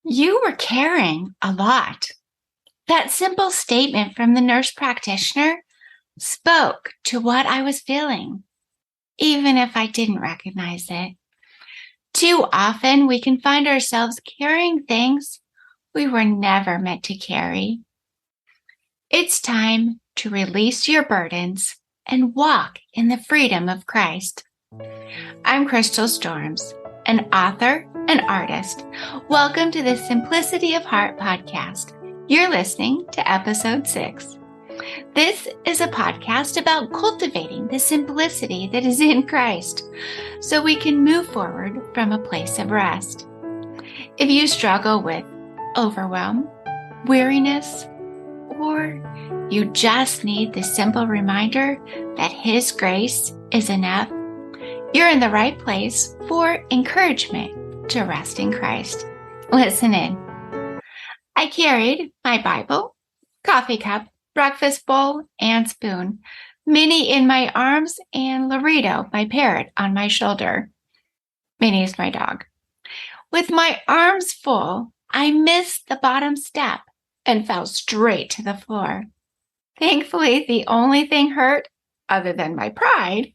You were carrying a lot. That simple statement from the nurse practitioner spoke to what I was feeling, even if I didn't recognize it. Too often, we can find ourselves carrying things we were never meant to carry. It's time to release your burdens and walk in the freedom of Christ. I'm Crystal Storms, an author and artist. Welcome to the Simplicity of Heart podcast. You're listening to episode 6. This is a podcast about cultivating the simplicity that is in Christ so we can move forward from a place of rest. If you struggle with overwhelm, weariness, or you just need the simple reminder that His grace is enough, you're in the right place for encouragement to rest in Christ. Listen in. I carried my Bible, coffee cup, breakfast bowl, and spoon, Minnie in my arms, and Laredo, my parrot, on my shoulder. Minnie is my dog. With my arms full, I missed the bottom step and fell straight to the floor. Thankfully, the only thing hurt, other than my pride,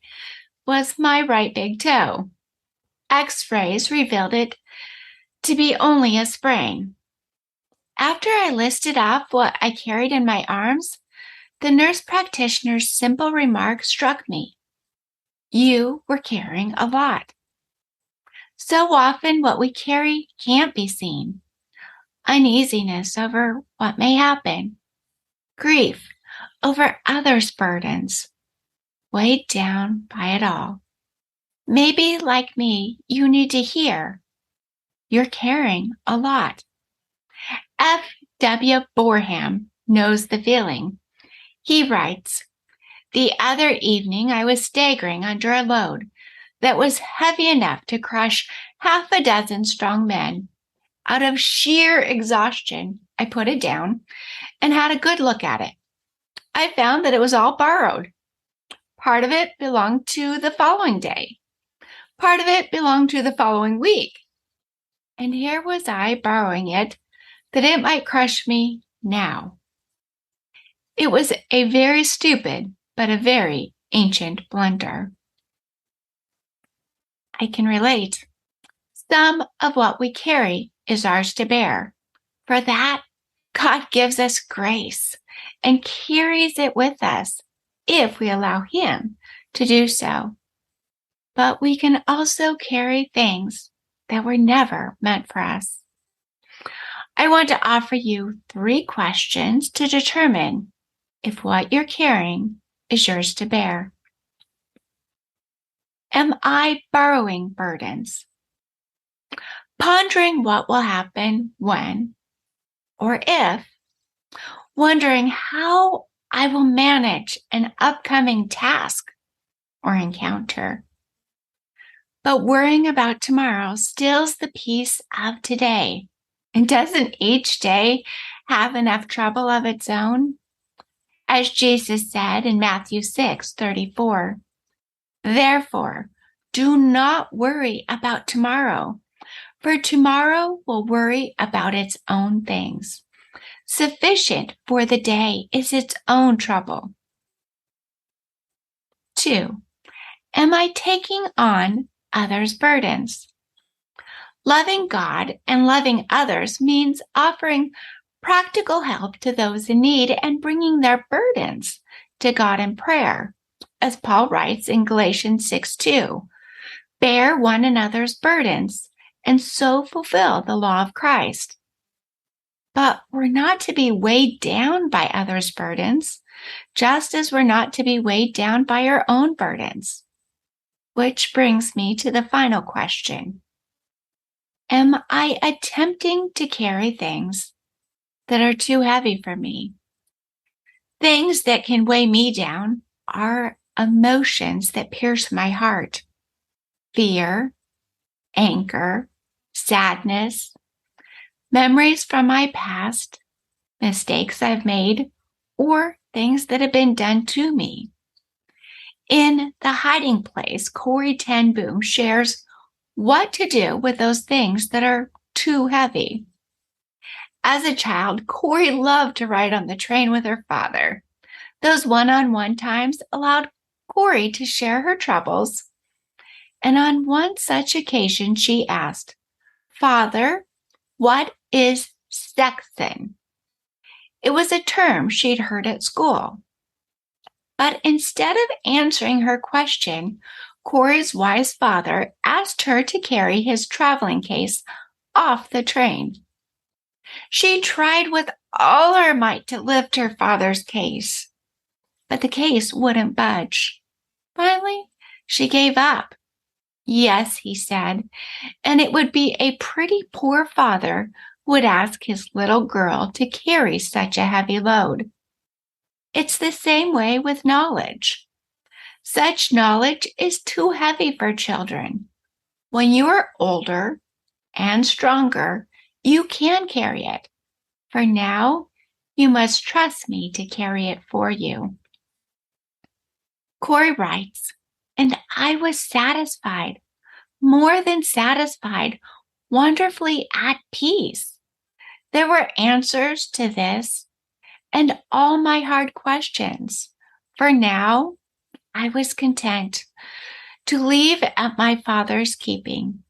was my right big toe. X-rays revealed it to be only a sprain. After I listed off what I carried in my arms, the nurse practitioner's simple remark struck me. You were carrying a lot. So often what we carry can't be seen. Uneasiness over what may happen. Grief over others' burdens. Weighed down by it all. Maybe, like me, you need to hear. You're carrying a lot. F. W. Boreham knows the feeling. He writes, "The other evening I was staggering under a load that was heavy enough to crush half a dozen strong men. Out of sheer exhaustion, I put it down and had a good look at it. I found that it was all borrowed. Part of it belonged to the following day. Part of it belonged to the following week. And here was I borrowing it that it might crush me now. It was a very stupid, but a very ancient blunder." I can relate. Some of what we carry is ours to bear. For that, God gives us grace and carries it with us if we allow Him to do so. But we can also carry things that were never meant for us. I want to offer you 3 questions to determine if what you're carrying is yours to bear. Am I borrowing burdens? Pondering what will happen when or if, wondering how I will manage an upcoming task or encounter. But worrying about tomorrow steals the peace of today. And doesn't each day have enough trouble of its own? As Jesus said in Matthew 6:34, "Therefore, do not worry about tomorrow, for tomorrow will worry about its own things. Sufficient for the day is its own trouble." 2. Am I taking on others' burdens? Loving God and loving others means offering practical help to those in need and bringing their burdens to God in prayer. As Paul writes in Galatians 6:2, "Bear one another's burdens and so fulfill the law of Christ." But we're not to be weighed down by others' burdens, just as we're not to be weighed down by our own burdens. Which brings me to the final question. Am I attempting to carry things that are too heavy for me? Things that can weigh me down are emotions that pierce my heart. Fear, anger, sadness, memories from my past, mistakes I've made, or things that have been done to me. In The Hiding Place, Corrie ten Boom shares what to do with those things that are too heavy. As a child, Corey loved to ride on the train with her father. Those one-on-one times allowed Corey to share her troubles. And on one such occasion, she asked, "Father, what is sexting?" It was a term she'd heard at school. But instead of answering her question, Corey's wise father asked her to carry his traveling case off the train. She tried with all her might to lift her father's case, but the case wouldn't budge. Finally, she gave up. Yes, he said, and it would be a pretty poor father who would ask his little girl to carry such a heavy load. It's the same way with knowledge. Such knowledge is too heavy for children. When you are older and stronger, you can carry it. For now, you must trust me to carry it for you. Corey writes, and I was satisfied, more than satisfied, wonderfully at peace. There were answers to this and all my hard questions. For now, I was content to leave at my father's keeping.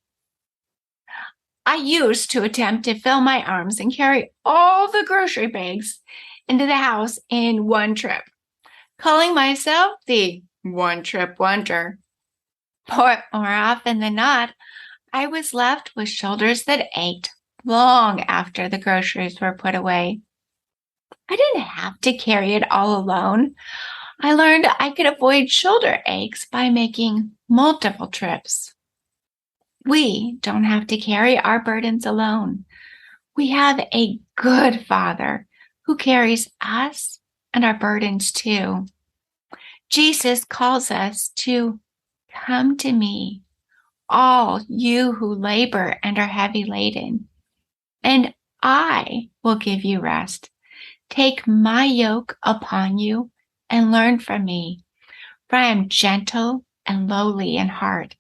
I used to attempt to fill my arms and carry all the grocery bags into the house in one trip, calling myself the one-trip wonder. But more often than not, I was left with shoulders that ached long after the groceries were put away. I didn't have to carry it all alone. I learned I could avoid shoulder aches by making multiple trips. We don't have to carry our burdens alone. We have a good Father who carries us and our burdens too. Jesus calls us to come to me, all you who labor and are heavy laden, and I will give you rest. Take my yoke upon you and learn from me, for I am gentle and lowly in heart,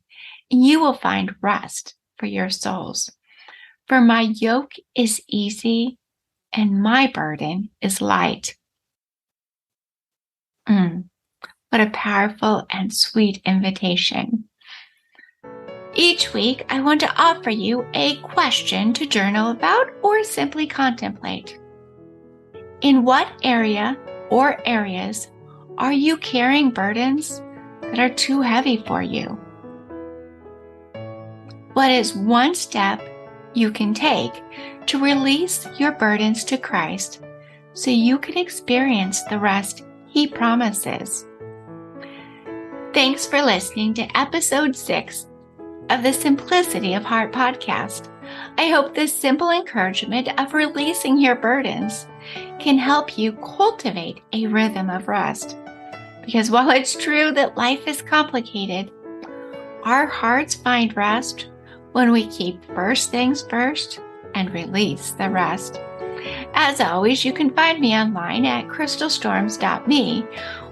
and you will find rest for your souls. For my yoke is easy and my burden is light. What a powerful and sweet invitation. Each week, I want to offer you a question to journal about or simply contemplate. In what area or areas are you carrying burdens that are too heavy for you? What is one step you can take to release your burdens to Christ so you can experience the rest He promises? Thanks for listening to episode 6 of the Simplicity of Heart podcast. I hope this simple encouragement of releasing your burdens can help you cultivate a rhythm of rest. Because while it's true that life is complicated, our hearts find rest when we keep first things first and release the rest. As always, you can find me online at crystalstorms.me,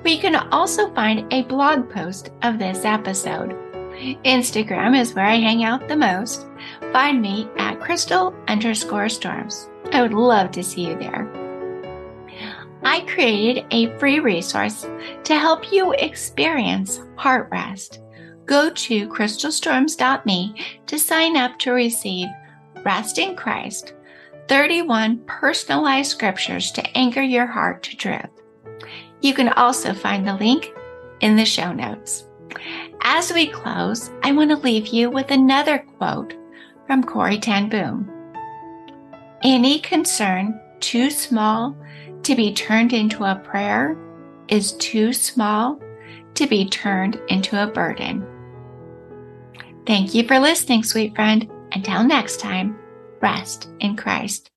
where you can also find a blog post of this episode. Instagram is where I hang out the most. Find me at crystal_storms. I would love to see you there. I created a free resource to help you experience heart rest. Go to crystalstorms.me to sign up to receive Rest in Christ, 31 personalized scriptures to anchor your heart to truth. You can also find the link in the show notes. As we close, I want to leave you with another quote from Corrie ten Boom. Any concern too small to be turned into a prayer is too small to be turned into a burden. Thank you for listening, sweet friend. Until next time, rest in Christ.